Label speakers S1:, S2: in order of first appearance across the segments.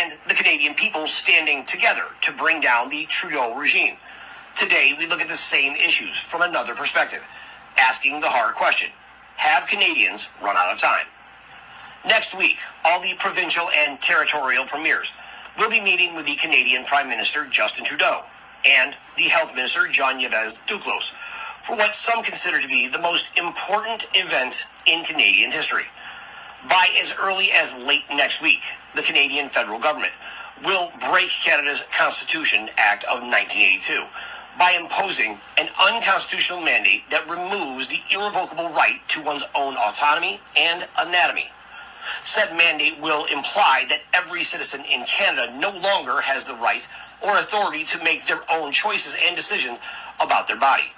S1: and the Canadian people standing together to bring down the Trudeau regime. Today, we look at the same issues from another perspective, asking the hard question: have Canadians run out of time? Next week, all the provincial and territorial premiers will be meeting with the Canadian Prime Minister Justin Trudeau and the Health Minister Jean-Yves Duclos for what some consider to be the most important event in Canadian history. By as early as late next week, the Canadian federal government will break Canada's Constitution Act of 1982 by imposing an unconstitutional mandate that removes the irrevocable right to one's own autonomy and anatomy. Said mandate will imply that every citizen in Canada no longer has the right or authority to make their own choices and decisions about their body,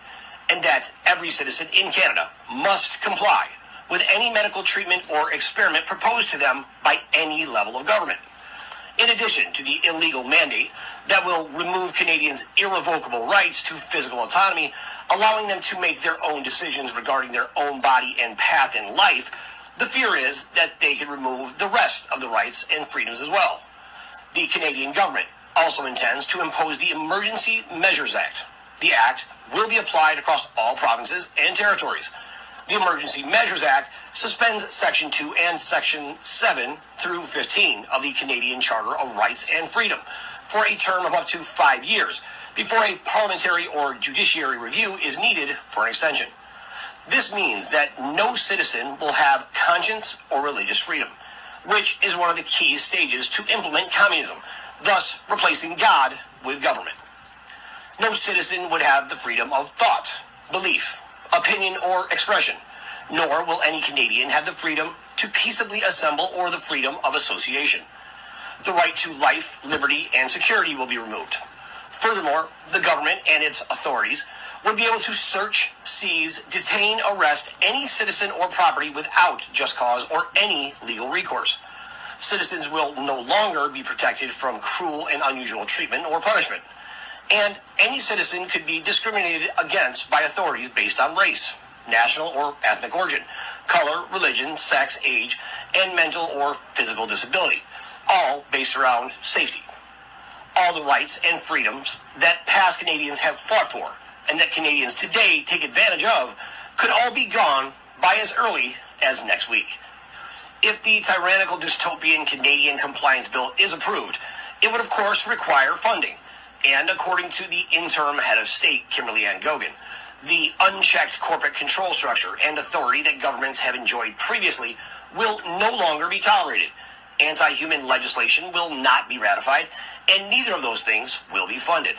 S1: and that every citizen in Canada must comply with any medical treatment or experiment proposed to them by any level of government. In addition to the illegal mandate that will remove Canadians' irrevocable rights to physical autonomy, allowing them to make their own decisions regarding their own body and path in life, the fear is that they can remove the rest of the rights and freedoms as well. The Canadian government also intends to impose the Emergency Measures Act. The act will be applied across all provinces and territories. The Emergency Measures Act suspends Section 2 and Section 7 through 15 of the Canadian Charter of Rights and Freedom for a term of up to 5 years before a parliamentary or judiciary review is needed for an extension. This means that no citizen will have conscience or religious freedom, which is one of the key stages to implement communism, thus replacing God with government. No citizen would have the freedom of thought, belief, opinion, or expression, nor will any Canadian have the freedom to peaceably assemble or the freedom of association. The right to life, liberty, and security will be removed. Furthermore, the government and its authorities would be able to search, seize, detain, arrest any citizen or property without just cause or any legal recourse. Citizens will no longer be protected from cruel and unusual treatment or punishment. And any citizen could be discriminated against by authorities based on race, national or ethnic origin, color, religion, sex, age, and mental or physical disability, all based around safety. All the rights and freedoms that past Canadians have fought for and that Canadians today take advantage of could all be gone by as early as next week. If the tyrannical dystopian Canadian Compliance Bill is approved, it would of course require funding. And according to the interim head of state, Kimberly Ann Gogan, the unchecked corporate control structure and authority that governments have enjoyed previously will no longer be tolerated. Anti-human legislation will not be ratified, and neither of those things will be funded.